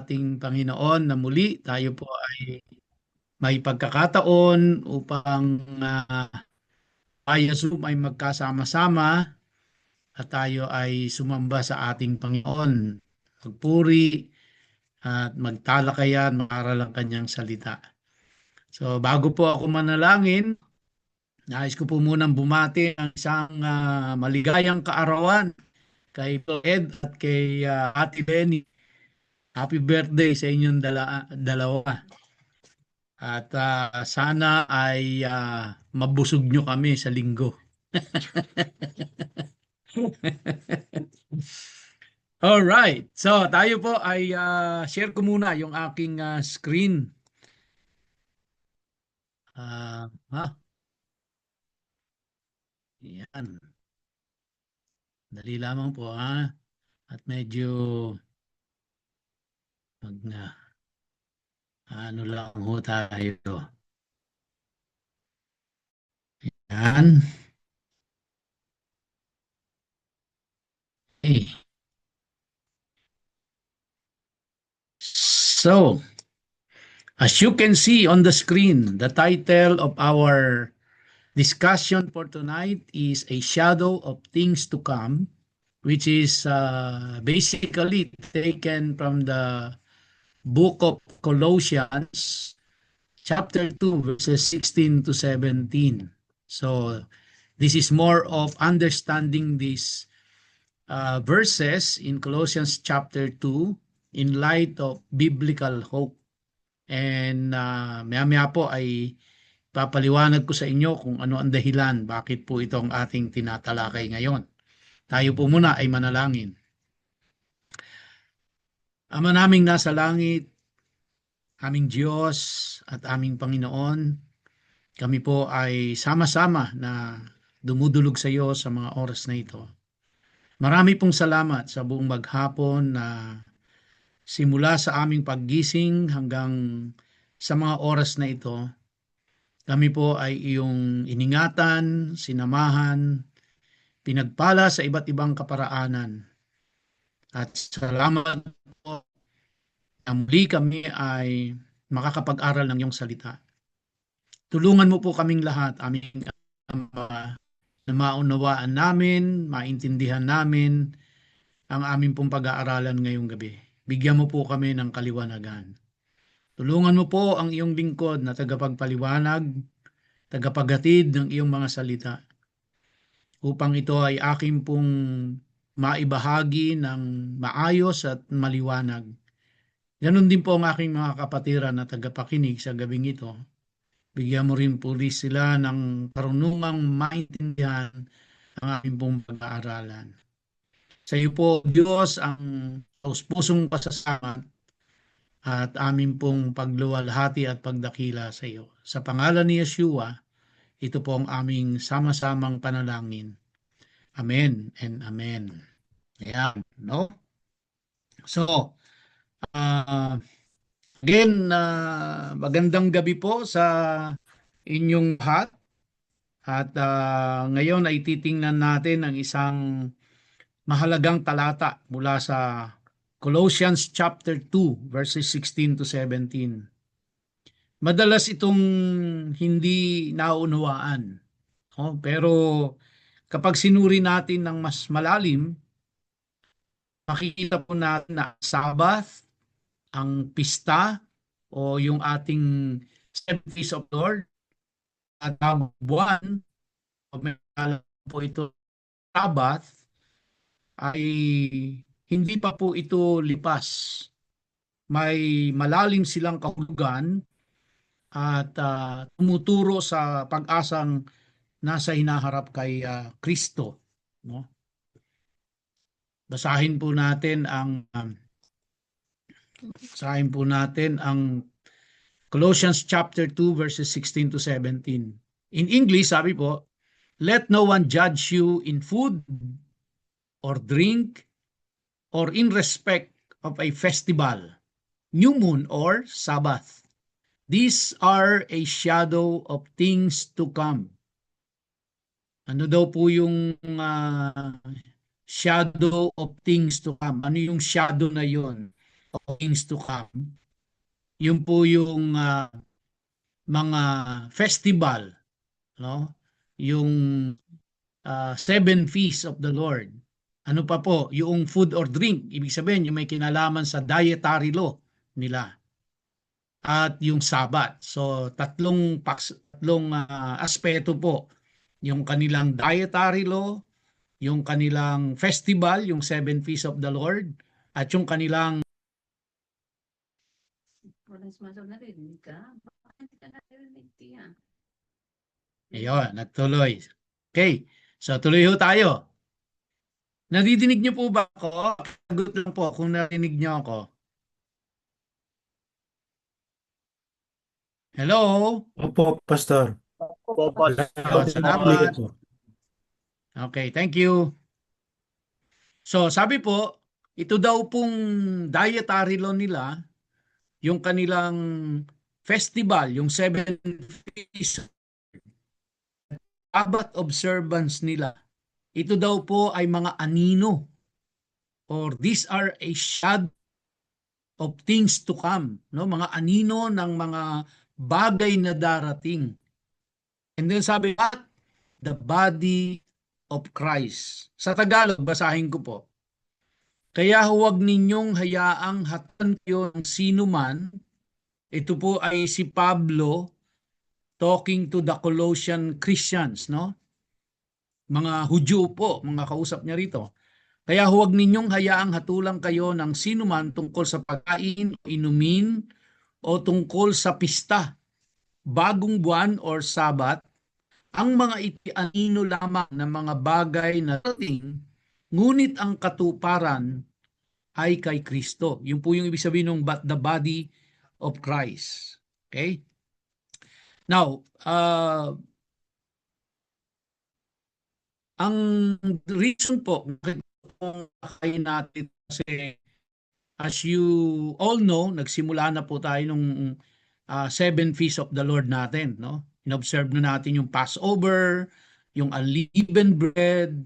ating Panginoon na muli tayo po ay may pagkakataon upang tayo Zoom ay magkasama-sama at tayo ay sumamba sa ating Panginoon. Magpuri at magtalakayan, mag-aral ang kanyang salita. So bago po ako manalangin, nais ko po munang bumati ang isang maligayang kaarawan kay Ed at kay Ate Benny. Happy birthday sa inyong dalawa. At sana ay mabusog nyo kami sa linggo. Alright. So tayo po ay share ko muna yung aking screen. Yan. Dali lamang po At medyo ano lang ho tayo. Yan. Okay. So, as you can see on the screen, the title of our discussion for tonight is A Shadow of Things to Come, which is basically taken from the book of Colossians, chapter 2, verses 16 to 17. So, this is more of understanding these verses in Colossians chapter 2 in light of biblical hope. And maya-maya po ay papaliwanag ko sa inyo kung ano ang dahilan bakit po itong ating tinatalakay ngayon. Tayo po muna ay manalangin. Ama naming nasa langit, aming Diyos at aming Panginoon, kami po ay sama-sama na dumudulog sa iyo sa mga oras na ito. Marami pong salamat sa buong maghapon na simula sa aming paggising hanggang sa mga oras na ito, kami po ay iyong iningatan, sinamahan, pinagpala sa iba't ibang kaparaanan. At salamat po na muli kami ay makakapag-aral ng iyong salita. Tulungan mo po kaming lahat, aming na maunawaan namin, maintindihan namin ang aming pong pag-aaralan ngayong gabi. Bigyan mo po kami ng kaliwanagan. Tulungan mo po ang iyong lingkod na tagapagpaliwanag, tagapaghatid ng iyong mga salita upang ito ay aking pong maibahagi ng maayos at maliwanag. Ganon din po ang aking mga kapatiran na tagapakinig sa gabing ito. Bigyan mo rin po sila ng karunungang maintindihan ang aking pong pag-aaralan. Sa iyo po, Diyos, ang taus-pusong pasasalamat at aming pong pagluwalhati at pagdakila sa iyo. Sa pangalan ni Yeshua, ito po ang aming sama-samang panalangin. Amen and amen. Ayan, no? So, again, magandang gabi po sa inyong lahat. At ngayon ay titingnan natin ang isang mahalagang talata mula sa Colossians chapter 2 verses 16 to 17. Madalas itong hindi naunawaan. Pero kapag sinuri natin ng mas malalim, makikita po natin na Sabbath, ang pista o yung ating seven feasts of the Lord at ang buwan, o may po ito Sabbath, ay hindi pa po ito lipas. May malalim silang kahulugan at tumuturo sa pag-asang nasa hinaharap kay Kristo. No? Basahin po natin ang Colossians chapter 2 verses 16 to 17. In English, sabi po, let no one judge you in food or drink or in respect of a festival, new moon or Sabbath. These are a shadow of things to come. Ano daw po yung shadow of things to come? Ano yung shadow na yon? of things to come. Yun po yung mga festival, no? Yung seven feasts of the Lord. Ano pa po? Yung food or drink. Ibig sabihin, yung may kinalaman sa dietary law nila. At yung Sabat. So, tatlong aspeto po. Yung kanilang dietary law, yung kanilang festival, yung seven feasts of the Lord, at yung kanilang ayun, natuloy. Okay. So, tuloy ho tayo. Nadidinig niyo po ba ako? Sagot lang po kung narinig niyo ako. Hello? Opo, Pastor. Opo, Yun, Loud and clear salamat. po. Okay, thank you. So, sabi po, ito daw pong dietary law nila, yung kanilang festival, yung seven feasts, Sabbath observance nila, ito daw po ay mga anino or these are a shadow of things to come, no? Mga anino ng mga bagay na darating. And then sabi at the body of Christ. Sa Tagalog, basahin ko po. Kaya huwag ninyong hayaang hatan kayo ng sino man. Ito po ay si Pablo talking to the Colossian Christians, no? Mga Hudyo po, mga kausap niya rito. Kaya huwag ninyong hayaang hatulang kayo ng sino man tungkol sa pagkain o inumin o tungkol sa pista, bagong buwan or sabat. Ang mga iti anino lamang ng mga bagay na dating, ngunit ang katuparan ay kay Kristo. Yun po yung ibig sabihin ng the body of Christ. Okay? Now, ang reason po kung kain natin kasi as you all know, nagsimula na po tayo nung seven feasts of the Lord natin, no? Inobserve na natin yung Passover, yung unleavened bread,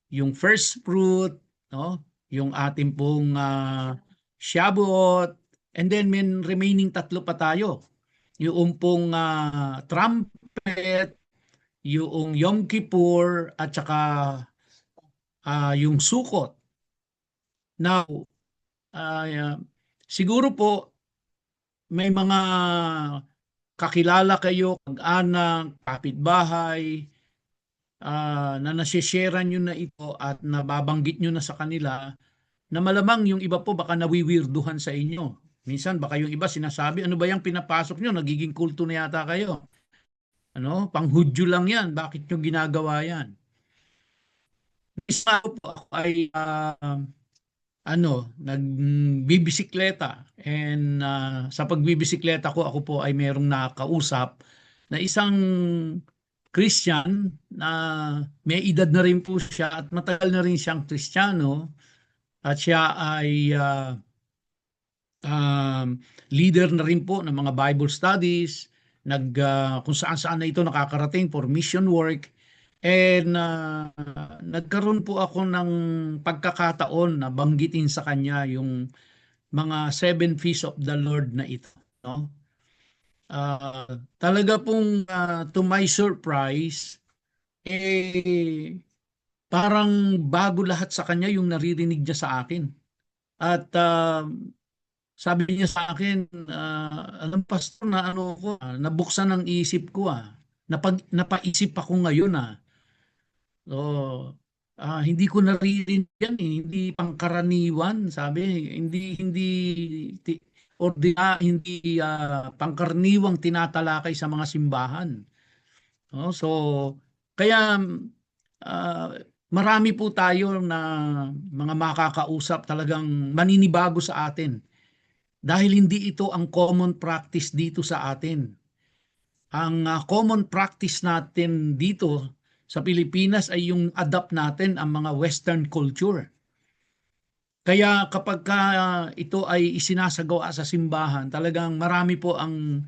yung first fruit, no? Yung ating pong Shavuot, and then may remaining tatlo pa tayo. Yung pong trumpet, yung Yom Kippur, at saka yung Sukot. Now, siguro po may mga kakilala kayo, mag-anak, kapitbahay, na nasishare nyo na ito at nababanggit nyo na sa kanila na malamang yung iba po baka nawiwirduhan sa inyo. Minsan baka yung iba sinasabi, ano ba yung pinapasok nyo? Nagiging kulto na yata kayo. Ano? Panghudyo lang yan. Bakit nyo ginagawa yan? Isa po ako ay nagbibisikleta and sa pagbibisikleta ko ako po ay merong nakausap na isang Christian na may edad na rin po siya at matagal na rin siyang Kristiyano at siya ay leader na rin po ng mga Bible studies, kung saan-saan na ito nakakarating for mission work. And nagkaroon po ako ng pagkakataon na banggitin sa kanya yung mga seven feasts of the Lord na ito. No? Talaga pong to my surprise, parang bago lahat sa kanya yung naririnig niya sa akin. At sabi niya sa akin, alam pastor na ano ko, nabuksan ang isip ko napaisip ako ngayon So, hindi ko naririnig yan hindi pangkaraniwan, sabi, hindi pangkaraniwang tinatalakay sa mga simbahan. No? So, kaya marami po tayo na mga makakausap talagang maninibago sa atin dahil hindi ito ang common practice dito sa atin. Ang common practice natin dito sa Pilipinas ay yung adapt natin ang mga Western culture. Kaya kapag ito ay isinasagawa sa simbahan, talagang marami po ang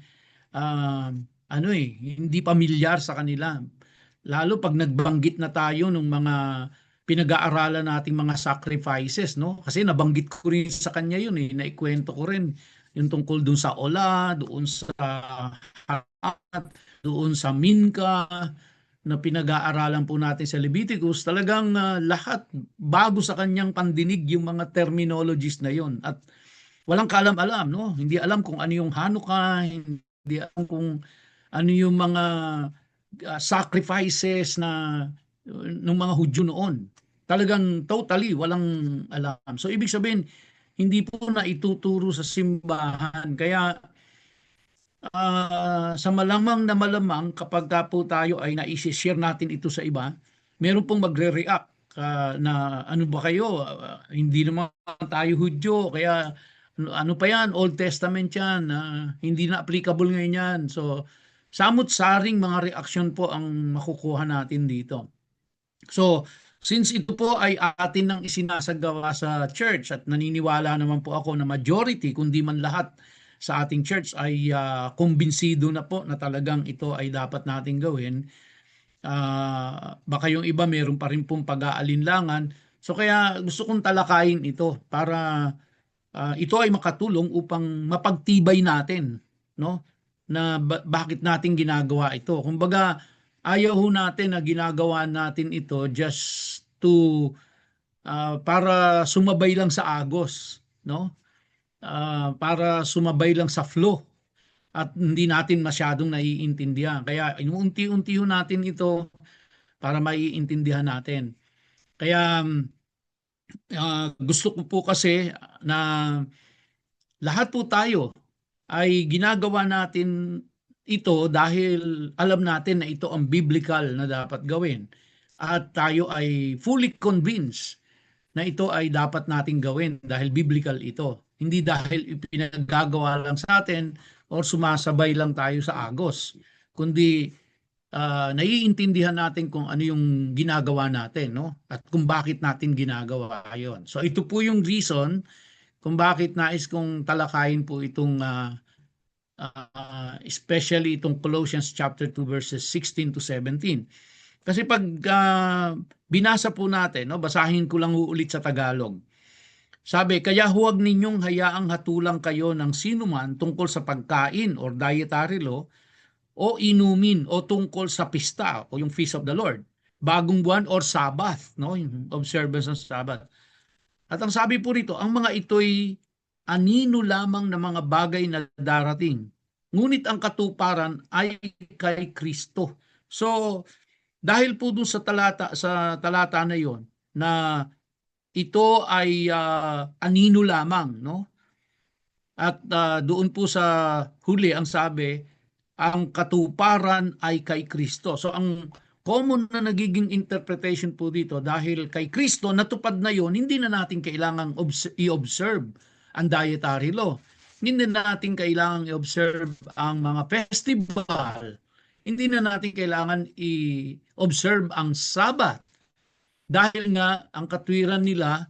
hindi pamilyar sa kanila. Lalo pag nagbanggit na tayo ng mga pinag-aaralan nating mga sacrifices, no? Kasi nabanggit ko rin sa kanya yun eh, naikwento ko rin yung tungkol doon sa Ola, doon sa Harat, doon sa Minka, na pinag-aaralan po natin sa Leviticus. Talagang lahat bago sa kanyang pandinig yung mga terminologies na yon, at walang kaalam-alam, no? Hindi alam kung ano yung Hanukkah, hindi alam kung ano yung mga sacrifices na ng mga Hudyo noon. Talagang totally walang alam. So ibig sabihin, hindi po na ituturo sa simbahan. Kaya sa malamang na malamang, kapag ka po tayo ay naisi-share natin ito sa iba, meron pong magre-react na ano ba kayo? Hindi naman tayo Hudyo, kaya ano pa yan? Old Testament yan. Hindi na applicable ngayon yan. So, samot-saring mga reaksyon po ang makukuha natin dito. So, since ito po ay atin nang isinasagawa sa church, at naniniwala naman po ako na majority, kundi man lahat sa ating church ay kumbinsido na po na talagang ito ay dapat nating gawin. Baka yung iba meron pa rin pong pag-aalinlangan. So kaya gusto kong talakayin ito para ito ay makatulong upang mapagtibay natin, no? Na bakit natin ginagawa ito. Kumbaga, ayaw ho natin na ginagawa natin ito just to para sumabay lang sa agos, no? Para sumabay lang sa flow at hindi natin masyadong naiintindihan. Kaya inuunti-unti ho natin ito para maiintindihan natin. Kaya gusto ko po kasi na lahat po tayo ay ginagawa natin ito dahil alam natin na ito ang biblical na dapat gawin. At tayo ay fully convinced na ito ay dapat nating gawin dahil biblical ito. Hindi dahil ipinaggagawa lang sa atin or sumasabay lang tayo sa agos, kundi naiintindihan natin kung ano yung ginagawa natin, no? At kung bakit natin ginagawa yon. So ito po yung reason kung bakit nais kong talakayin po itong especially itong Colossians chapter 2 verses 16 to 17. Kasi pag binasa po natin, no, basahin ko lang ulit sa Tagalog. Sabi, kaya huwag ninyong hayaang hatulang kayo ng sinuman tungkol sa pagkain or dietary law o inumin o tungkol sa pista o yung Feast of the Lord, bagong buwan or Sabbath, no, yung observance ng Sabbath. At ang sabi po rito, ang mga ito'y anino lamang na mga bagay na darating. Ngunit ang katuparan ay kay Kristo. So, dahil po doon sa talata na 'yon na ito ay anino lamang, no? At doon po sa huli ang sabi, ang katuparan ay kay Kristo. So ang common na nagiging interpretation po dito, dahil kay Kristo natupad na 'yon, hindi na natin kailangang i-observe ang dietary law. Hindi na natin kailangang i-observe ang mga festival. Hindi na natin kailangan i-observe ang Sabbath. Dahil nga ang katwiran nila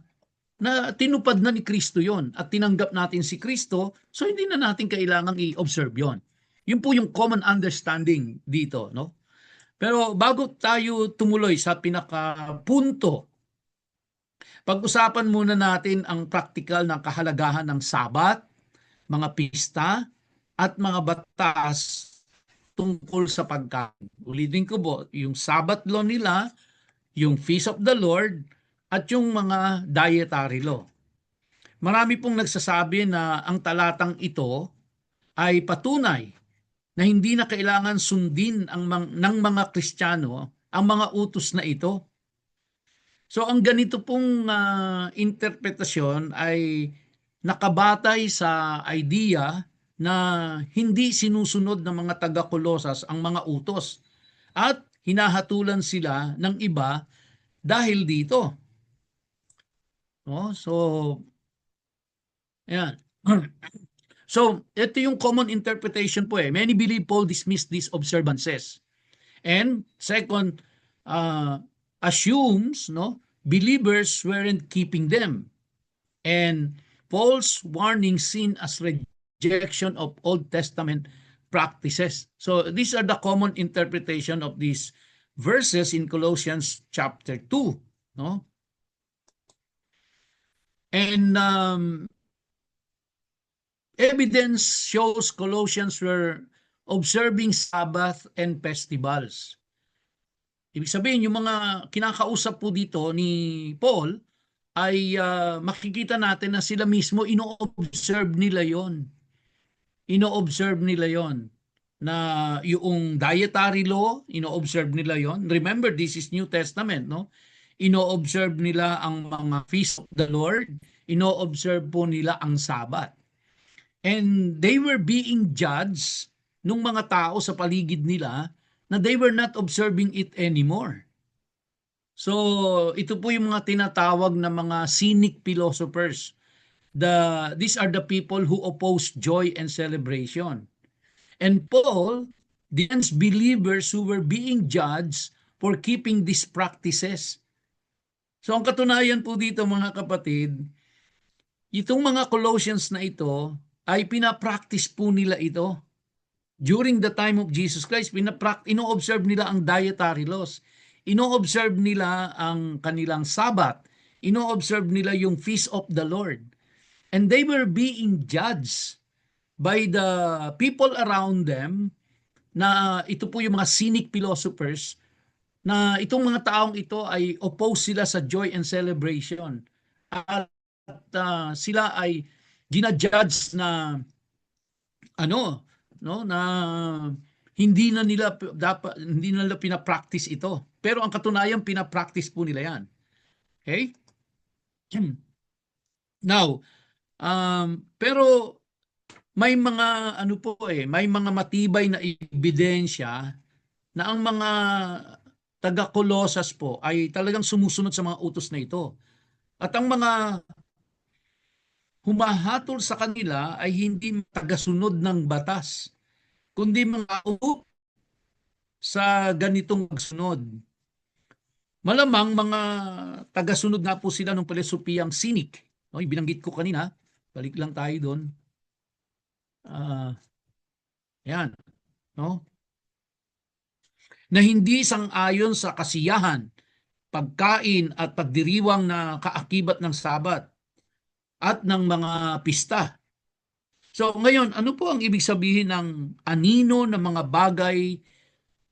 na tinupad na ni Kristo yon at tinanggap natin si Kristo, so hindi na natin kailangang i-observe yon. Yun po yung common understanding dito, no? Pero bago tayo tumuloy sa pinakapunto, pag-usapan muna natin ang praktikal ng kahalagahan ng Sabat, mga pista, at mga batas tungkol sa pagkain. Ulitin ko po, yung Sabbath law nila, yung Feast of the Lord, at yung mga dietary law. Marami pong nagsasabi na ang talatang ito ay patunay na hindi na kailangan sundin ng mga Kristiyano ang mga utos na ito. So ang ganito pong interpretasyon ay nakabatay sa idea na hindi sinusunod ng mga taga-Kolosas ang mga utos at hinahatulan sila ng iba dahil dito. No? So, ayan. So, ito yung common interpretation po eh. Many believe Paul dismissed these observances. And second, assumes believers weren't keeping them. And Paul's warning seen as rejection of Old Testament practices. So these are the common interpretation of these verses in Colossians chapter 2. No? And evidence shows Colossians were observing Sabbath and festivals. Ibig sabihin, yung mga kinakausap po dito ni Paul ay makikita natin na sila mismo ino-observe nila yon. Ino-observe nila yon na yung dietary law, ino-observe nila yon. Remember, this is New Testament, no? Ino-observe nila ang mga feast of the Lord, ino-observe po nila ang Sabbath. And they were being judged nung mga tao sa paligid nila na they were not observing it anymore. So, ito po yung mga tinatawag na mga cynic philosophers. These are the people who oppose joy and celebration. And Paul, the believers who were being judged for keeping these practices. So, ang katunayan po dito mga kapatid, itong mga Colossians na ito ay pinapractice po nila ito. During the time of Jesus Christ, ino-observe nila ang dietary laws. Ino-observe nila ang kanilang Sabbath. Ino-observe nila yung feast of the Lord. And they were being judged by the people around them na ito po yung mga cynic philosophers na itong mga taong ito ay opposed sila sa joy and celebration. At sila ay ginajudge na na hindi na nila pinapractice ito. Pero ang katunayan pinapractice po nila 'yan. Okay? Now, pero may mga may mga matibay na ebidensya na ang mga taga-Colosas po ay talagang sumusunod sa mga utos na ito. At ang mga humahatol sa kanila ay hindi tagasunod ng batas, kundi mga upo sa ganitong magsunod. Malamang mga tagasunod nga po sila ng filosofiyang cynic. No, binanggit ko kanina, balik lang tayo doon. Yan, no? Na hindi sang-ayon sa kasiyahan, pagkain at pagdiriwang na kaakibat ng Sabat at ng mga pista. So ngayon, ano po ang ibig sabihin ng anino ng mga bagay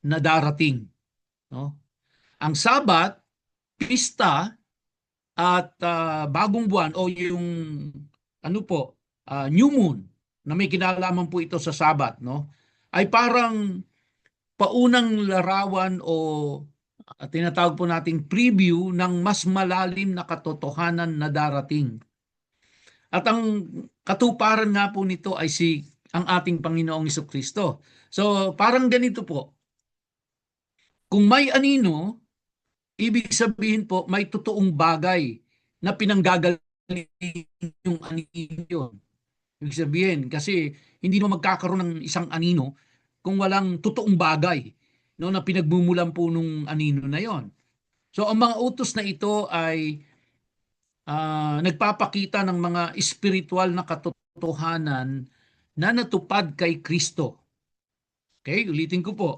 na darating? No? Ang Sabat, pista at bagong buwan o yung new moon na may kinalaman po ito sa Sabat, no? Ay parang paunang larawan o tinatawag po nating preview ng mas malalim na katotohanan na darating. At ang katuparan nga po nito ay ang ating Panginoong Jesucristo. So parang ganito po. Kung may anino, ibig sabihin po may totoong bagay na pinanggagaling yung anino yun. Ibig sabihin, kasi hindi naman magkakaroon ng isang anino kung walang totoong bagay, no, na pinagmumulan po nung anino na yon. So ang mga utos na ito ay nagpapakita ng mga espiritual na katotohanan na natupad kay Kristo. Okay, ulitin ko po.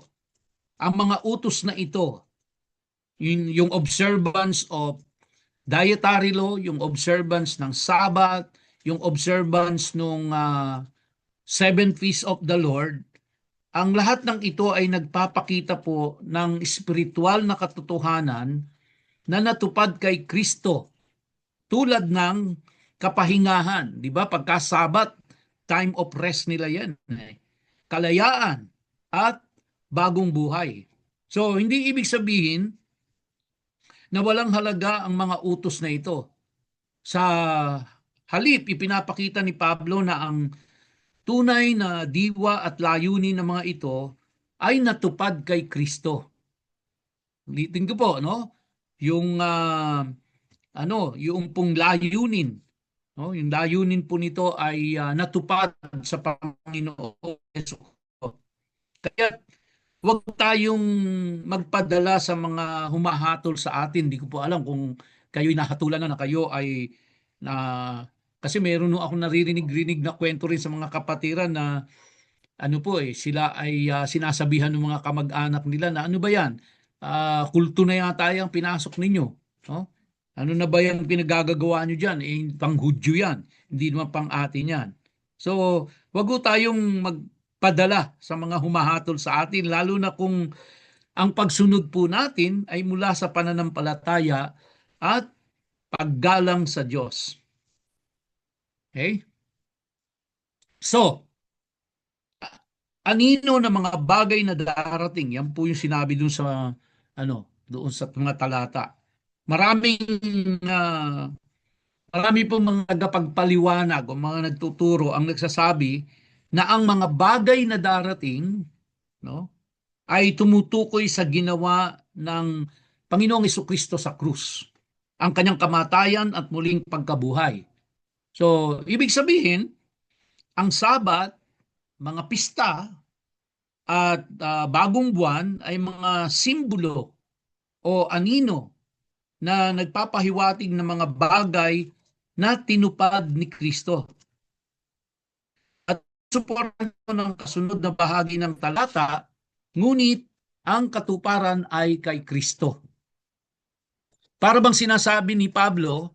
Ang mga utos na ito, yung observance of dietary law, yung observance ng Sabbath, yung observance ng seven feasts of the Lord, ang lahat ng ito ay nagpapakita po ng espiritual na katotohanan na natupad kay Kristo. Tulad ng kapahingahan, di ba? Pagka Sabat, time of rest nila yan. Kalayaan at bagong buhay. So, hindi ibig sabihin na walang halaga ang mga utos na ito. Sa halip, ipinapakita ni Pablo na ang tunay na diwa at layunin ng mga ito ay natupad kay Kristo. Ulitin ko po, no? Yung yung pong layunin, no? Yung layunin po nito ay natupad sa Panginoon Hesus. Kaya huwag tayong magpadala sa mga humahatol sa atin. Hindi ko po alam kung kayo'y nahatulan na kayo ay kasi meron ako naririnig-rinig na kwento rin sa mga kapatiran na sila ay sinasabihan ng mga kamag-anak nila na ano ba yan? Kulto na yata yung pinasok ninyo. No? Ano na ba yung pinagagagawa nyo dyan? Pang-Hudyo yan. Hindi naman pang-atin yan. So, wag ho tayong magpadala sa mga humahatol sa atin, lalo na kung ang pagsunod po natin ay mula sa pananampalataya at paggalang sa Diyos. Okay? So, anino na mga bagay na darating? Yan po yung sinabi doon sa doon sa mga talata. Maraming marami pong mga tagapagpaliwanag o mga nagtuturo ang nagsasabi na ang mga bagay na darating, no, ay tumutukoy sa ginawa ng Panginoong Jesucristo sa krus, ang kanyang kamatayan at muling pagkabuhay. So, ibig sabihin, ang Sabat, mga pista at bagong buwan ay mga simbolo o anino na nagpapahiwatig ng mga bagay na tinupad ni Kristo. At suportahan ko ng kasunod na bahagi ng talata, ngunit ang katuparan ay kay Kristo. Para bang sinasabi ni Pablo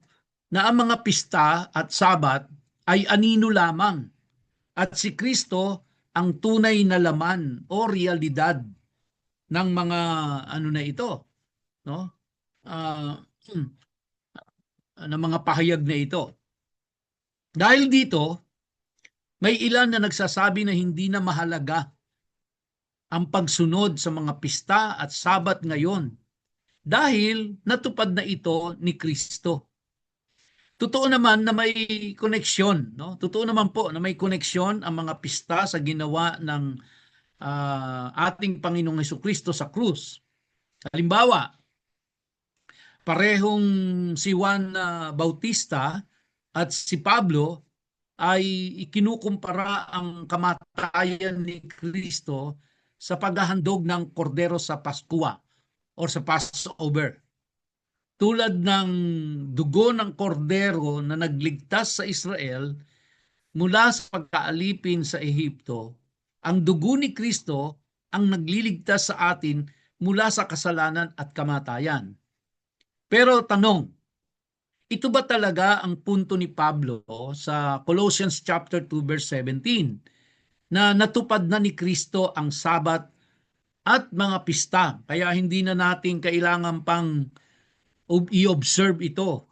na ang mga pista at sabat ay anino lamang at si Kristo ang tunay na laman o realidad ng mga na ito, no? Uh, ng mga pahayag na ito. Dahil dito, may ilan na nagsasabi na hindi na mahalaga ang pagsunod sa mga pista at sabat ngayon dahil natupad na ito ni Kristo. Totoo naman na may koneksyon, no? Totoo naman po na may koneksyon ang mga pista sa ginawa ng ating Panginoong Jesucristo sa krus. Halimbawa, parehong si Juan Bautista at si Pablo ay ikinukumpara ang kamatayan ni Kristo sa paghahandog ng kordero sa Paskwa o sa Passover. Tulad ng dugo ng kordero na nagligtas sa Israel mula sa pagkaalipin sa Ehipto, ang dugo ni Kristo ang nagliligtas sa atin mula sa kasalanan at kamatayan. Pero tanong, ito ba talaga ang punto ni Pablo sa Colossians chapter 2 verse 17 na natupad na ni Kristo ang Sabat at mga pista kaya hindi na natin kailangan pang i-observe ito,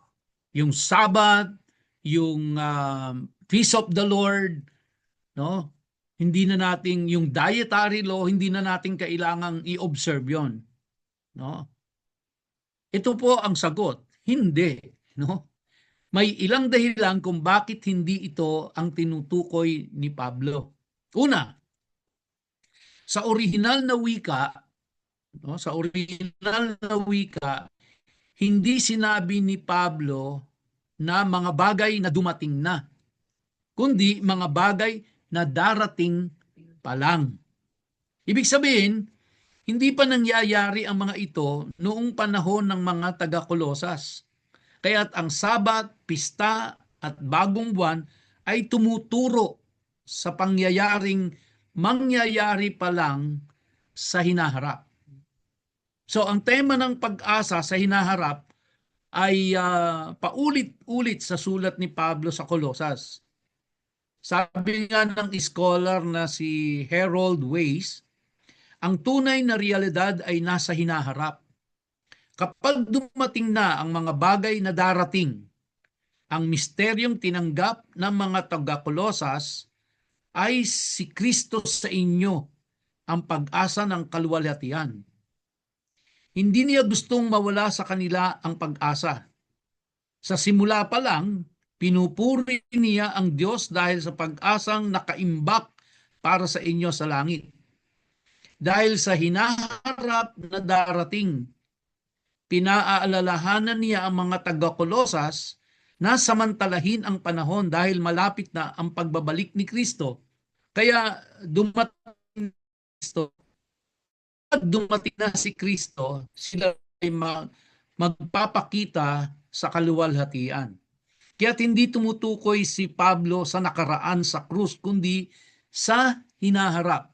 yung Sabat, yung Feast of the Lord, no? Hindi na natin yung dietary law, hindi na natin kailangang i-observe 'yon, no? Ito po ang sagot, hindi, no? May ilang dahilan kung bakit hindi ito ang tinutukoy ni Pablo. Una, sa original na wika, no, sa original na wika, hindi sinabi ni Pablo na mga bagay na dumating na, kundi mga bagay na darating pa lang. Ibig sabihin, hindi pa nangyayari ang mga ito noong panahon ng mga taga-Kolosas. Kaya't ang Sabat, pista at bagong buwan ay tumuturo sa pangyayaring mangyayari pa lang sa hinaharap. So ang tema ng pag-asa sa hinaharap ay paulit-ulit sa sulat ni Pablo sa Kolosas. Sabi nga ng scholar na si Harold Weiss, ang tunay na realidad ay nasa hinaharap. Kapag dumating na ang mga bagay na darating, ang misteryong tinanggap ng mga taga-Kolosas ay si Kristo sa inyo, ang pag-asa ng kaluwalhatian. Hindi niya gustong mawala sa kanila ang pag-asa. Sa simula pa lang, pinupuri niya ang Diyos dahil sa pag-asang nakaimbak para sa inyo sa langit. Dahil sa hinaharap na darating, pinaalalahanan niya ang mga taga-Kolosas na samantalahin ang panahon dahil malapit na ang pagbabalik ni Kristo. Kaya dumating na si Kristo, sila ay magpapakita sa kaluwalhatian. Kaya hindi tumutukoy si Pablo sa nakaraan sa krus, kundi sa hinaharap.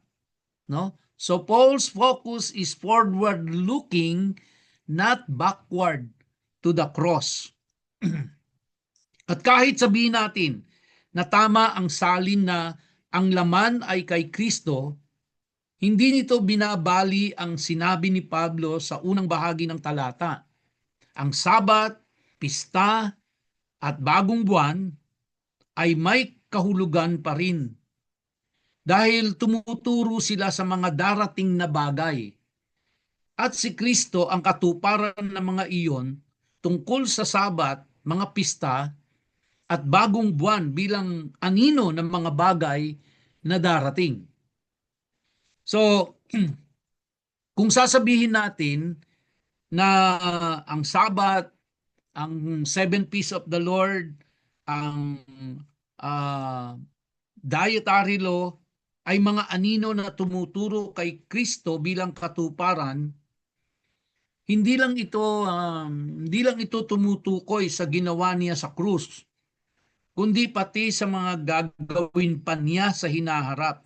No? So Paul's focus is forward-looking, not backward. to the cross. At kahit sabihin natin na tama ang salin na ang laman ay kay Kristo, hindi nito binabali ang sinabi ni Pablo sa unang bahagi ng talata. Ang Sabat, pista, at bagong buwan ay may kahulugan pa rin dahil tumuturo sila sa mga darating na bagay. At si Kristo ang katuparan ng mga iyon tungkol sa Sabat, mga pista, at bagong buwan bilang anino ng mga bagay na darating. So, kung sasabihin natin na ang Sabat, ang seven feasts of the Lord, ang uh, dietary law ay mga anino na tumuturo kay Kristo bilang katuparan, hindi lang ito tumutukoy sa ginawa niya sa krus, kundi pati sa mga gagawin pa niya sa hinaharap.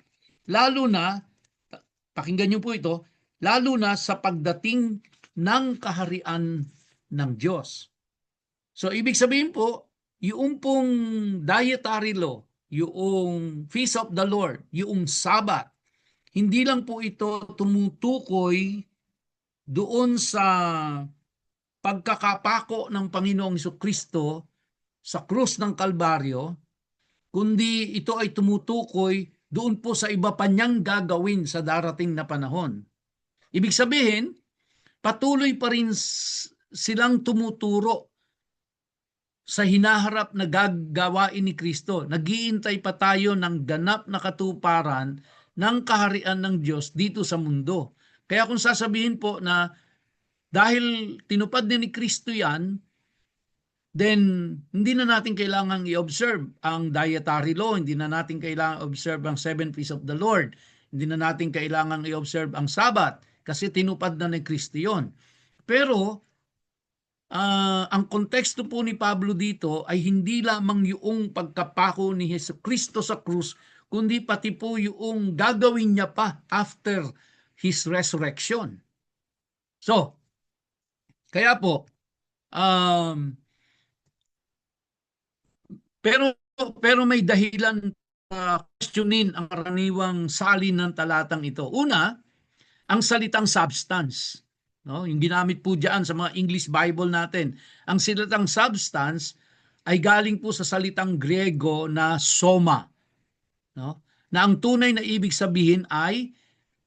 Lalo na, pakinggan niyo po ito, lalo na sa pagdating ng kaharian ng Diyos. So, ibig sabihin po, yung pong dietary law, yung Feast of the Lord, yung Sabbath, hindi lang po ito tumutukoy doon sa pagkakapako ng Panginoong Jesucristo sa krus ng Kalbaryo, kundi ito ay tumutukoy doon po sa iba pa niyang gagawin sa darating na panahon. Ibig sabihin, patuloy pa rin silang tumuturo sa hinaharap na gagawain ni Kristo. Naghihintay pa tayo ng ganap na katuparan ng kaharian ng Diyos dito sa mundo. Kaya kung sasabihin po na dahil tinupad ni Kristo yan, then hindi na natin kailangang i-observe ang dietary law, hindi na natin kailangang i-observe ang seven feasts of the Lord, hindi na natin kailangang i-observe ang Sabbath kasi tinupad na ni Kristo yun. Pero ang konteksto po ni Pablo dito ay hindi lamang yung pagkapako ni Jesucristo sa krus, kundi pati po yung gagawin niya pa after his resurrection. So, kaya po, pero may dahilan questionin ang karaniwang salin ng talatang ito. Una, ang salitang substance. No? Yung ginamit po diyan sa mga English Bible natin. Ang salitang substance ay galing po sa salitang Griego na soma. No? Na ang tunay na ibig sabihin ay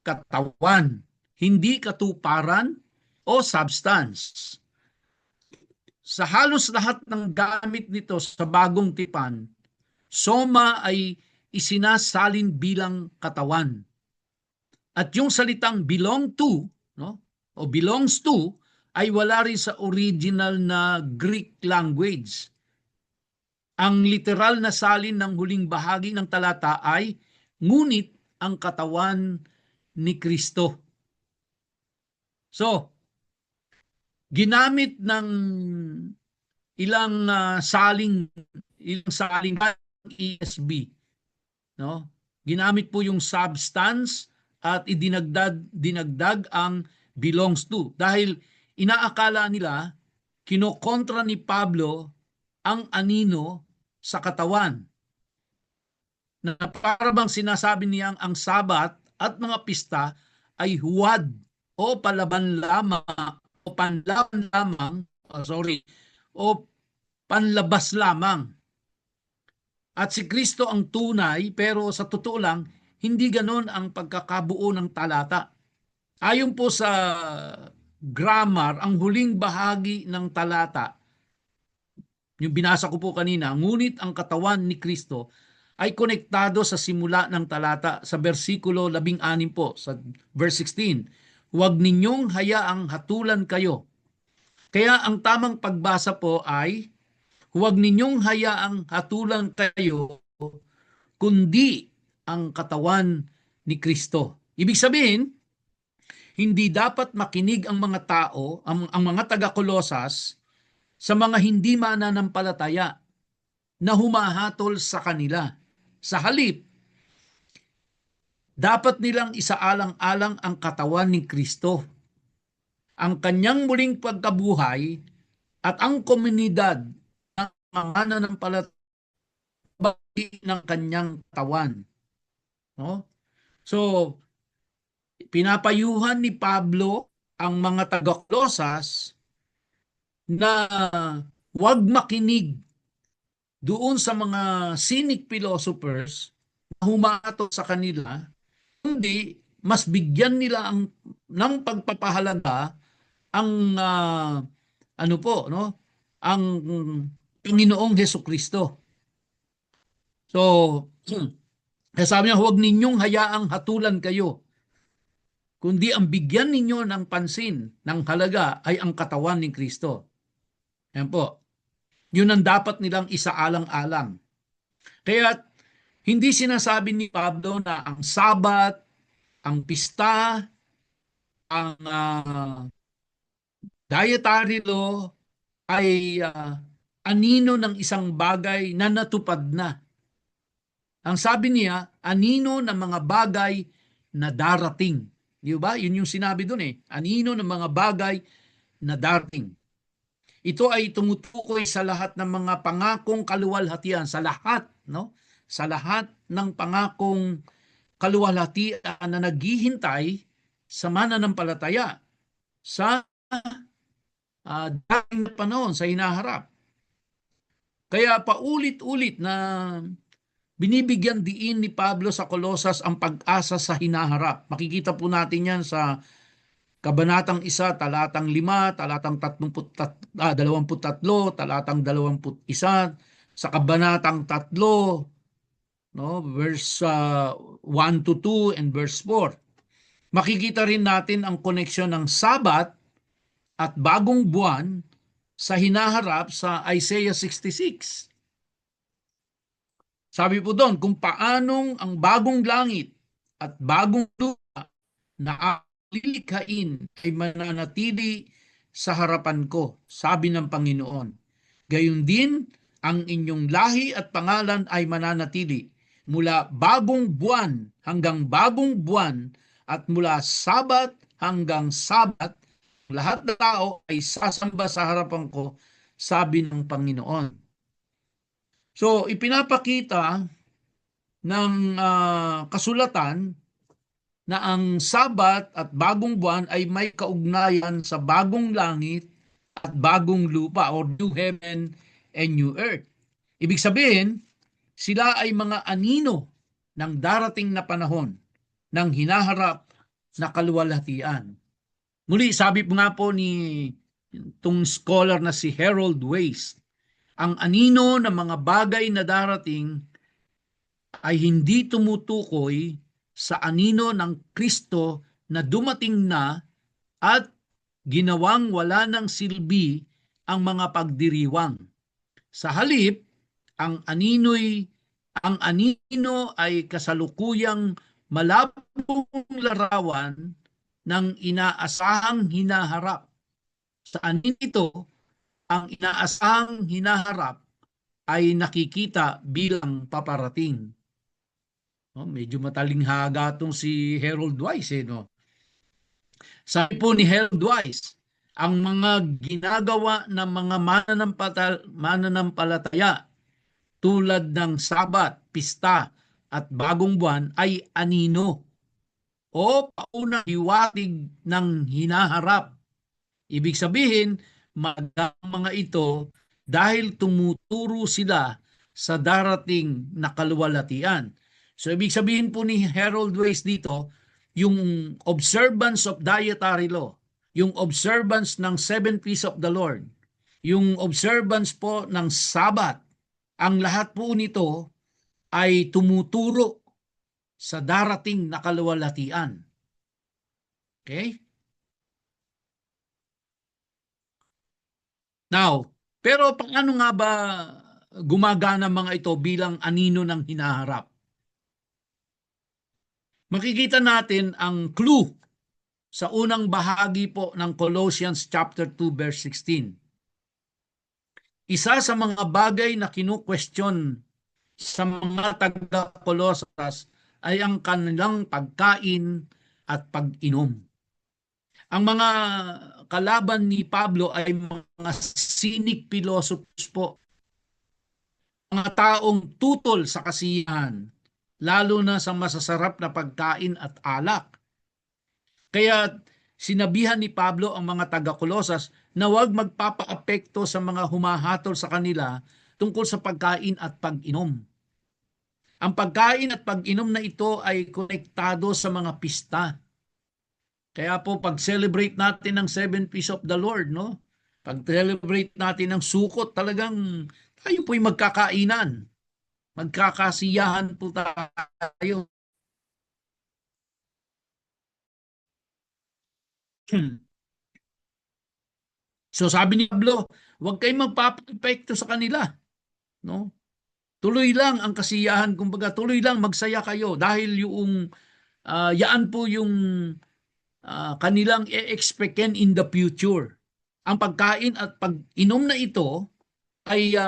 katawan, hindi katuparan o substance. Sa halos lahat ng gamit nito sa bagong tipan, soma ay isinasalin bilang katawan. At yung salitang belong to, no, o belongs to, ay wala rin sa original na Greek language. Ang literal na salin ng huling bahagi ng talata ay ngunit ang katawan ni Kristo. So, ginamit ng ilang saling ESV, no? Ginamit po yung substance at dinagdag ang belongs to dahil inaakala nila kinokontra ni Pablo ang anino sa katawan, na para bang sinasabi niyang ang Sabat at mga pista ay huwad o palaban lamang o panlaban lamang, o panlabas lamang. At si Kristo ang tunay, pero sa totoo lang, hindi ganon ang pagkakabuo ng talata. Ayon po sa grammar, ang huling bahagi ng talata, yung binasa ko po kanina, ngunit ang katawan ni Kristo ay konektado sa simula ng talata sa versikulo 16 po, sa verse 16. Huwag ninyong hayaang hatulan kayo. Kaya ang tamang pagbasa po ay, huwag ninyong hayaang hatulan kayo, kundi ang katawan ni Kristo. Ibig sabihin, hindi dapat makinig ang mga tao, ang mga taga-Kolosas, sa mga hindi mananampalataya na humahatol sa kanila. Sa halip, dapat nilang isaalang-alang ang katawan ni Kristo, ang kanyang muling pagkabuhay at ang komunidad ng mga mananampalataya ng kanyang katawan. No? So, pinapayuhan ni Pablo ang mga taga-Kolosas na huwag makinig doon sa mga cynic philosophers na humato sa kanila, kundi mas bigyan nila ng pagpapahalaga ang ano po, no? Ang Panginoong Hesukristo. So, kaya sabi niya, huwag ninyong hayaang hatulan kayo, kundi ang bigyan ninyo ng pansin, ng halaga ay ang katawan ni Kristo. Yan po. Yun ang dapat nilang isaalang-alang. Kaya hindi sinasabi ni Pablo na ang Sabat, ang pista, ang dietary law ay anino ng isang bagay na natupad na. Ang sabi niya, anino ng mga bagay na darating. Di ba? Yun yung sinabi doon eh. Anino ng mga bagay na darating. Ito ay tumutukoy sa lahat ng mga pangakong kaluwalhatian, sa lahat, no? Sa lahat ng pangakong kaluwalhatian na naghihintay sa mananampalataya sa dating panahon, sa hinaharap. Kaya paulit-ulit na binibigyan diin ni Pablo sa Kolosas ang pag-asa sa hinaharap. Makikita po natin yan sa Kabanatang 1, talatang 5, talatang 23, talatang 21, sa Kabanatang 3, no, verse 1 to 2 and verse 4. Makikita rin natin ang koneksyon ng Sabat at bagong buwan sa hinaharap sa Isaiah 66. Sabi po doon, kung paanong ang bagong langit at bagong lupa na lilikhain ay mananatili sa harapan ko, sabi ng Panginoon. Gayon din, ang inyong lahi at pangalan ay mananatili mula bagong buwan hanggang bagong buwan at mula Sabat hanggang Sabat, lahat ng tao ay sasamba sa harapan ko, sabi ng Panginoon. So, ipinapakita ng kasulatan na ang Sabat at bagong buwan ay may kaugnayan sa bagong langit at bagong lupa or new heaven and new earth. Ibig sabihin, sila ay mga anino ng darating na panahon ng hinaharap na kaluwalhatian. Muli, sabi po nga po ni itong scholar na si Harold Weiss, ang anino ng mga bagay na darating ay hindi tumutukoy sa anino ng Kristo na dumating na at ginawang wala ng silbi ang mga pagdiriwang. Sa halip, ang anino ay kasalukuyang malabong larawan ng inaasahang hinaharap. Sa anino ito, ang inaasahang hinaharap ay nakikita bilang paparating. No, medyo matalinghaga tong si Harold Weiss no. Sabi po ni Harold Weiss, ang mga ginagawa ng mga mananampalataya tulad ng Sabat, pista at bagong buwan ay anino o paunang hiwatig ng hinaharap. Ibig sabihin, mga ito dahil tumuturo sila sa darating na kaluwalhatian. So ibig sabihin po ni Harold Weiss dito, yung observance of dietary law, yung observance ng 7 feasts of the Lord, yung observance po ng Sabat, ang lahat po nito ay tumuturo sa darating na kaluwalhatian. Okay? Now, pero paano nga ba gumagana mga ito bilang anino ng hinaharap? Makikita natin ang clue sa unang bahagi po ng Colossians chapter 2 verse 16. Isa sa mga bagay na kinu-question sa mga taga-Colosas ay ang kanilang pagkain at pag-inom. Ang mga kalaban ni Pablo ay mga cynic philosophers po, mga taong tutol sa kasiyahan, lalo na sa masasarap na pagkain at alak. Kaya sinabihan ni Pablo ang mga taga-Kolosas na huwag magpapaapekto sa mga humahatol sa kanila tungkol sa pagkain at pag-inom. Ang pagkain at pag-inom na ito ay konektado sa mga pista. Kaya po pag-celebrate natin ng Seven Feasts of the Lord, no? Pag-celebrate natin ng Sukot, talagang tayo po'y magkakainan. Magkakasiyahan po tayo. So sabi ni Pablo, huwag kayong magpapapekto sa kanila, no? Tuloy lang ang kasiyahan, kumbaga tuloy lang magsaya kayo dahil yung yaan po yung kanilang e-expecten in the future. Ang pagkain at pag-inom na ito ay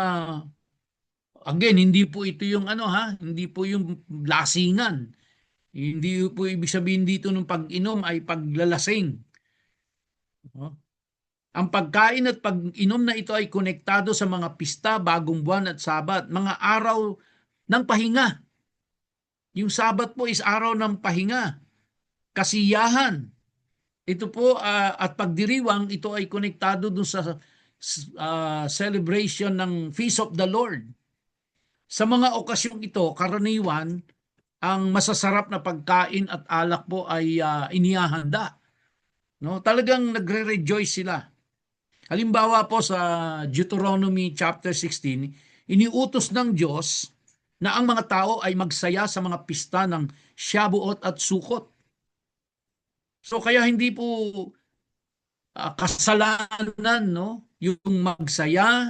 again, hindi po ito yung hindi po yung lasingan. Hindi po ibig sabihin dito ng pag-inom ay paglalasing. No? Ang pagkain at pag-inom na ito ay konektado sa mga pista, bagong buwan at sabat, mga araw ng pahinga. Yung sabat po is araw ng pahinga, kasiyahan. Ito po at pagdiriwang, ito ay konektado dun sa celebration ng Feast of the Lord. Sa mga okasyong ito, karaniwan, ang masasarap na pagkain at alak po ay inihahanda. No? Talagang nagre-rejoice sila. Halimbawa po sa Deuteronomy chapter 16, iniutos ng Diyos na ang mga tao ay magsaya sa mga pista ng Shabuot at Sukot. So kaya hindi po kasalanan, no? Yung magsaya,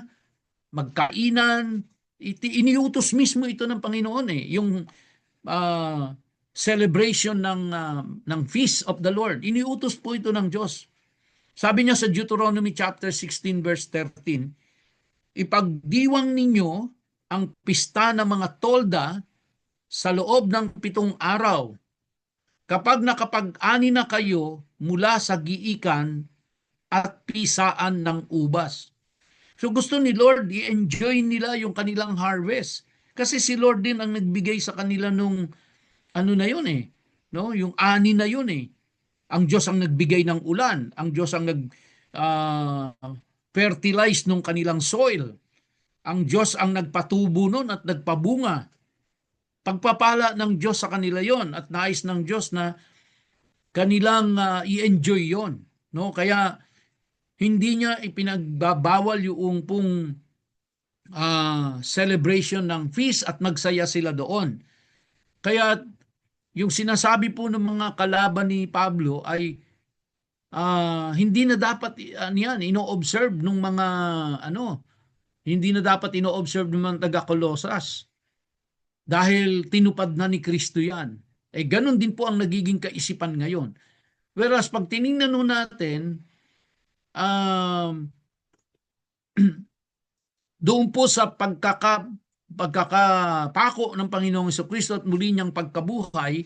magkainan, iniutos mismo ito ng Panginoon eh. Yung celebration ng Feast of the Lord. Iniutos po ito ng Diyos. Sabi niya sa Deuteronomy chapter 16 verse 13, ipagdiwang ninyo ang pista ng mga tolda sa loob ng 7 araw. Kapag nakapag-ani na kayo mula sa giikan at pisaan ng ubas. So gusto ni Lord, i-enjoy nila yung kanilang harvest. Kasi si Lord din ang nagbigay sa kanila nung na yun eh. No? Yung ani na yun eh. Ang Diyos ang nagbigay ng ulan. Ang Diyos ang fertilize nung kanilang soil. Ang Diyos ang nagpatubo nun at nagpabunga. Pagpapala ng Diyos sa kanila yon at nais ng Diyos na kanilang i-enjoy yon. No? Kaya hindi niya ipinagbabawal yung pong celebration ng feast at magsaya sila doon. Kaya yung sinasabi po ng mga kalaban ni Pablo ay hindi na dapat yan ino-observe ng mga hindi na dapat ino-observe ng mga taga-Kolosas dahil tinupad na ni Kristo yan. Ganun din po ang nagiging kaisipan ngayon. Whereas pag tiningnan natin doon po sa pagkakapako ng Panginoong Jesucristo at muli niyang pagkabuhay,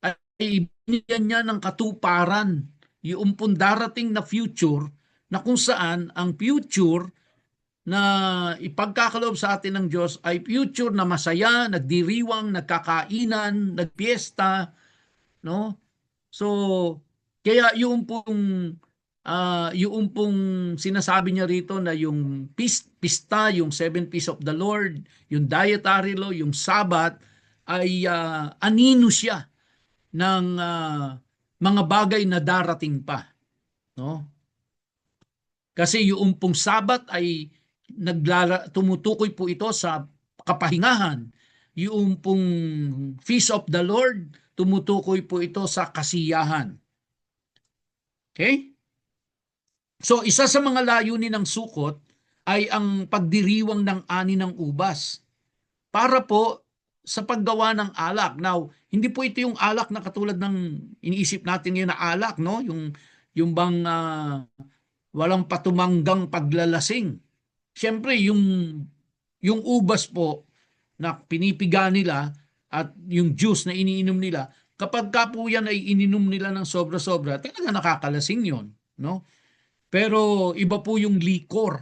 ay binigyan niya ng katuparan yung pong darating na future na kung saan ang future na ipagkakaloob sa atin ng Diyos ay future na masaya, nagdiriwang, nagkakainan, nagpiesta, no? So, kaya yung pong sinasabi niya rito na yung pista, yung 7 Feasts of the Lord, yung dietary law, yung Sabbath, ay anino siya ng mga bagay na darating pa. No? Kasi yung pong Sabbath ay tumutukoy po ito sa kapahingahan. Yung pong Feast of the Lord, tumutukoy po ito sa kasiyahan. Okay? So, isa sa mga layunin ng Sukot ay ang pagdiriwang ng ani ng ubas para po sa paggawa ng alak. Now, hindi po ito yung alak na katulad ng iniisip natin ngayon na alak, no? Yung bang walang patumanggang paglalasing. Siyempre, yung ubas po na pinipiga nila at yung juice na iniinom nila, kapag ka po yan ay ininom nila ng sobra-sobra, talaga nakakalasing yon, no? Pero iba po yung likor,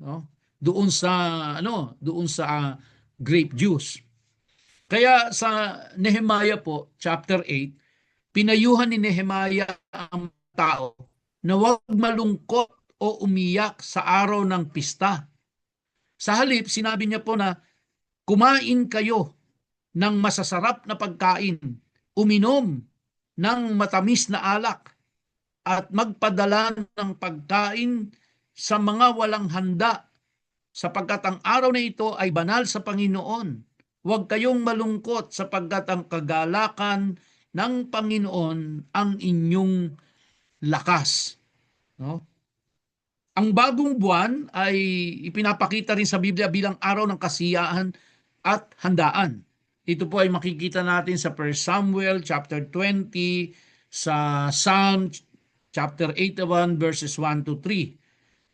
no? Doon sa grape juice. Kaya sa Nehemiah po, chapter 8, pinayuhan ni Nehemiah ang tao na huwag malungkot o umiyak sa araw ng pista. Sa halip, sinabi niya po na kumain kayo ng masasarap na pagkain, uminom ng matamis na alak, at magpadala ng pagkain sa mga walang handa, sapagkat ang araw na ito ay banal sa Panginoon. Huwag kayong malungkot sapagkat ang kagalakan ng Panginoon ang inyong lakas. No? Ang bagong buwan ay ipinapakita rin sa Biblia bilang araw ng kasiyahan at handaan. Ito po ay makikita natin sa 1 Samuel chapter 20, sa Psalm chapter 81 verses 1 to 3.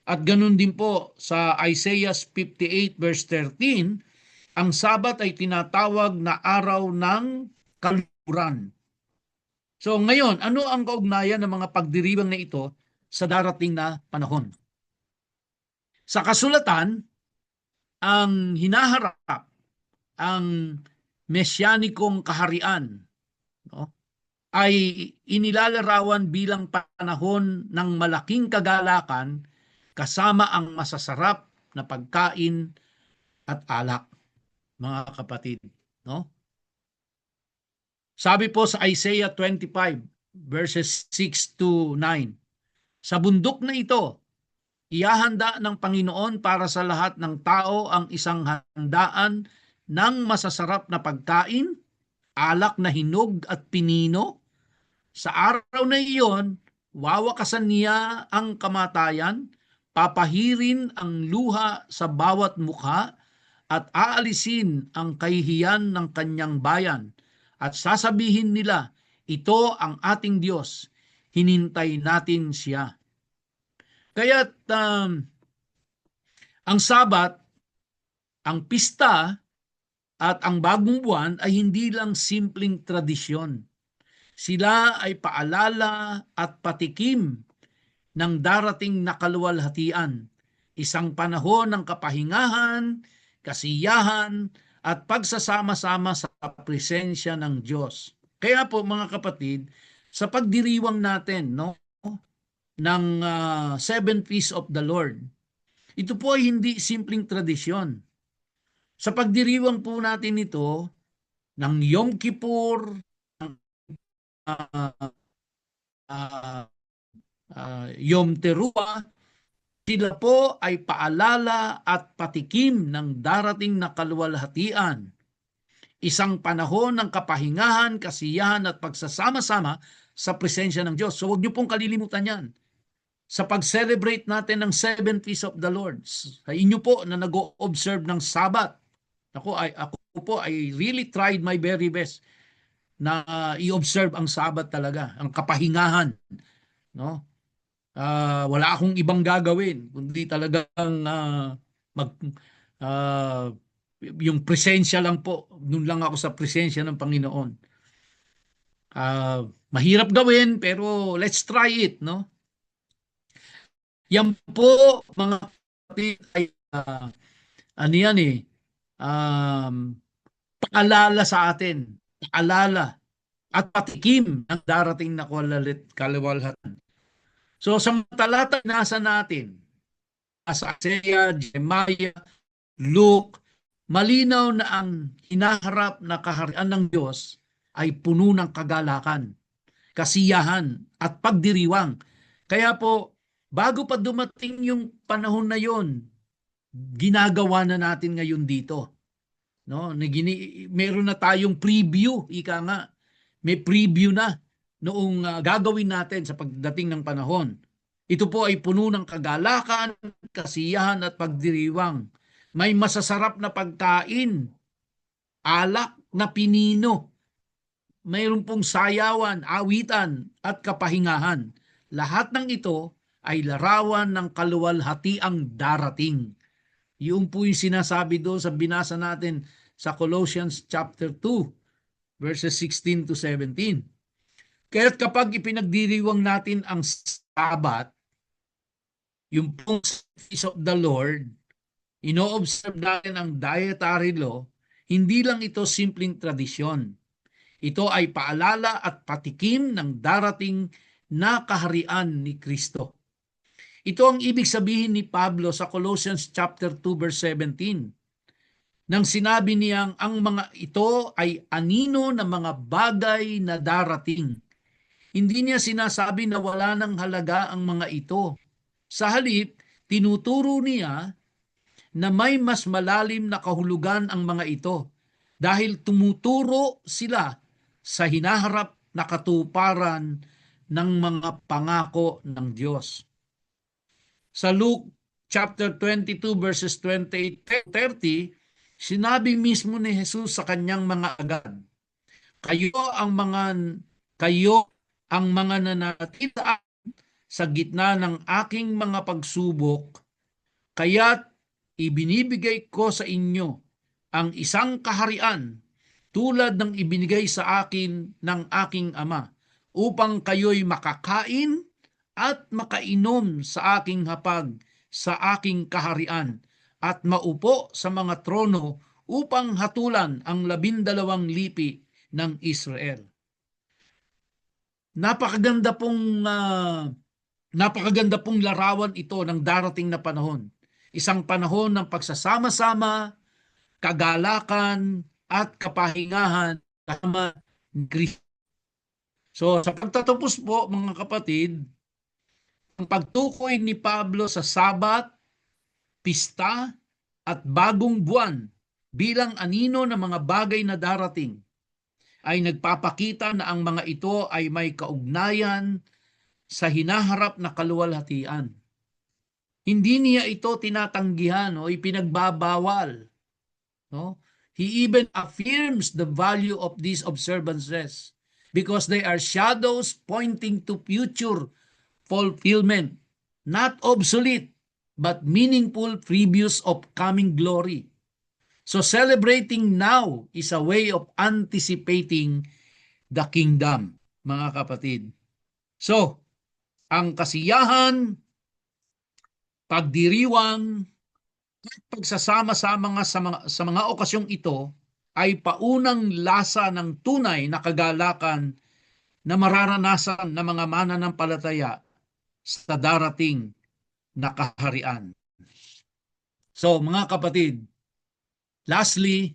At ganun din po sa Isaiah 58 verse 13, ang Sabat ay tinatawag na araw ng kaluran. So ngayon, ano ang kaugnayan ng mga pagdiriwang na ito sa darating na panahon? Sa kasulatan, ang hinaharap, ang mesyanikong kaharian, no, ay inilalarawan bilang panahon ng malaking kagalakan kasama ang masasarap na pagkain at alak, mga kapatid. No? Sabi po sa Isaiah 25 verses 6 to 9, sa bundok na ito, ihahanda ng Panginoon para sa lahat ng tao ang isang handaan ng masasarap na pagkain, alak na hinog at pinino. Sa araw na iyon, wawakasan niya ang kamatayan, papahirin ang luha sa bawat mukha, at aalisin ang kahihiyan ng kanyang bayan. At sasabihin nila, ito ang ating Diyos, hinintay natin siya. Kaya't ang Sabat, ang pista, at ang bagong buwan ay hindi lang simpleng tradisyon. Sila ay paalala at patikim ng darating na kaluwalhatian, isang panahon ng kapahingahan, kasiyahan, at pagsasama-sama sa presensya ng Diyos. Kaya po mga kapatid, sa pagdiriwang natin, no, ng Seven Feasts of the Lord, ito po ay hindi simpleng tradisyon. Sa pagdiriwang po natin ito ng Yom Kippur, uh, Yom Teruah, sila po ay paalala at patikim ng darating na kaluwalhatian. Isang panahon ng kapahingahan, kasiyahan at pagsasama-sama sa presensya ng Diyos. So huwag niyo pong kalilimutan yan. Sa pag-celebrate natin ng Seven Feasts of the Lord, sa inyo po na nag-o-observe ng Sabat, ako po, I really tried my very best na i-observe ang Sabat talaga, ang kapahingahan. No? Wala akong ibang gagawin, kundi talagang yung presensya lang po. Doon lang ako sa presensya ng Panginoon. Mahirap gawin, pero let's try it, no? Yan po, mga kapatid, ay ano yan eh, paalala sa atin, paalala at patikim ng darating na kaluwalhatian. So sa talata nasa natin, sa Isaiah, Jeremiah, Luke, malinaw na ang hinaharap na kaharian ng Diyos ay puno ng kagalakan, kasiyahan at pagdiriwang. Kaya po, bago pa dumating yung panahon na yon, ginagawa na natin ngayon dito. No? Meron na tayong preview, ika nga. May preview na noong gagawin natin sa pagdating ng panahon. Ito po ay puno ng kagalakan, kasiyahan at pagdiriwang. May masasarap na pagkain, alak na pinino. Mayroon pong sayawan, awitan at kapahingahan. Lahat ng ito ay larawan ng kaluwalhatiang darating. Yung po yung sinasabi doon sa binasa natin sa Colossians chapter 2 verses 16 to 17. Kaya't kapag ipinagdiriwang natin ang Sabat, yung pong Feast of the Lord, ino-observe natin ang dietary law, hindi lang ito simpleng tradisyon. Ito ay paalala at patikim ng darating na kaharian ni Kristo. Ito ang ibig sabihin ni Pablo sa Colossians chapter 2 verse 17. Nang sinabi niyang ang mga ito ay anino ng mga bagay na darating. Hindi niya sinasabi na wala ng halaga ang mga ito. Sa halip, tinuturo niya na may mas malalim na kahulugan ang mga ito dahil tumuturo sila sa hinaharap na katuparan ng mga pangako ng Diyos. Sa Luke chapter 22 verses 28-30, sinabi mismo ni Jesus sa kanyang mga agad, kayo ang mga nananatili sa gitna ng aking mga pagsubok, kaya't ibinibigay ko sa inyo ang isang kaharian tulad ng ibinigay sa akin ng aking Ama, upang kayo'y makakain at makainom sa aking hapag sa aking kaharian at maupo sa mga trono upang hatulan ang 12 lipi ng Israel. Napakaganda pong larawan ito ng darating na panahon. Isang panahon ng pagsasama-sama, kagalakan at kapahingahan kasama ni Kristo. So sa pagtatapos po mga kapatid, ang pagtukoy ni Pablo sa Sabat, pista at bagong buwan bilang anino ng mga bagay na darating ay nagpapakita na ang mga ito ay may kaugnayan sa hinaharap na kaluwalhatian. Hindi niya ito tinatanggihan o ipinagbabawal. No? He even affirms the value of these observances because they are shadows pointing to future fulfillment, not obsolete, but meaningful previews of coming glory. So celebrating now is a way of anticipating the kingdom, mga kapatid. So, ang kasiyahan, pagdiriwang, at pagsasama-sama nga sa mga okasyong ito ay paunang lasa ng tunay na kagalakan na mararanasan ng mga mananampalataya sa darating na kaharian. So, mga kapatid, lastly,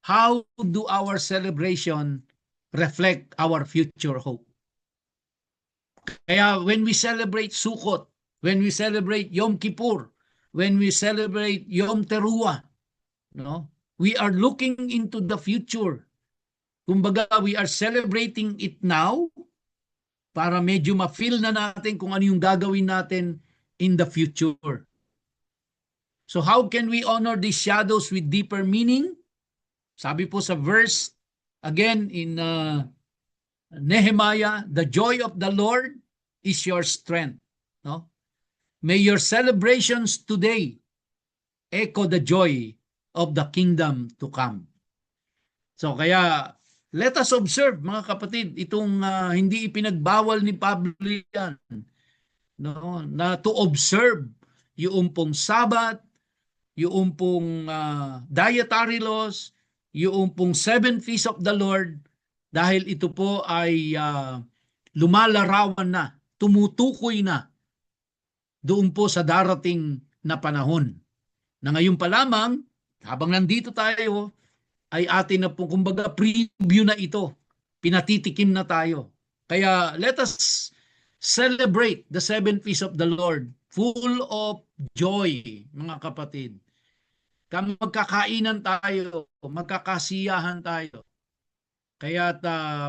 how do our celebration reflect our future hope? Kaya when we celebrate Sukkot, when we celebrate Yom Kippur, when we celebrate Yom Teruah, no, we are looking into the future. Kumbaga, we are celebrating it now para medyo ma-feel na natin kung ano yung gagawin natin in the future. So how can we honor these shadows with deeper meaning? Sabi po sa verse, again in Nehemiah, the joy of the Lord is your strength. No? May your celebrations today echo the joy of the kingdom to come. So kaya, let us observe mga kapatid, itong hindi ipinagbawal ni Pablo yan, no? Na to observe yung pong Sabat, yung pong dietary laws, yung pong 7 feasts of the Lord, dahil ito po ay lumalarawan na, tumutukoy na doon po sa darating na panahon. Na ngayon pa lamang, habang nandito tayo, ay atin na po, kumbaga preview na ito. Pinatitikim na tayo. Kaya let us celebrate the 7 feasts of the Lord, full of joy, mga kapatid. Magkakainan tayo, magkakasiyahan tayo. Kaya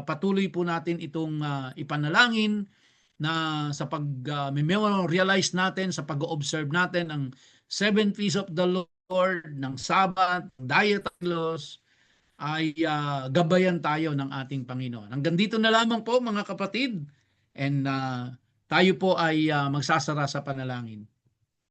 patuloy po natin itong ipanalangin na sa pag-memorialize natin, sa pag-observe natin ang 7 feasts of the Lord, ng Sabat, dietary laws, ay gabayan tayo ng ating Panginoon. Hanggang dito na lamang po mga kapatid, and tayo po ay magsasara sa panalangin.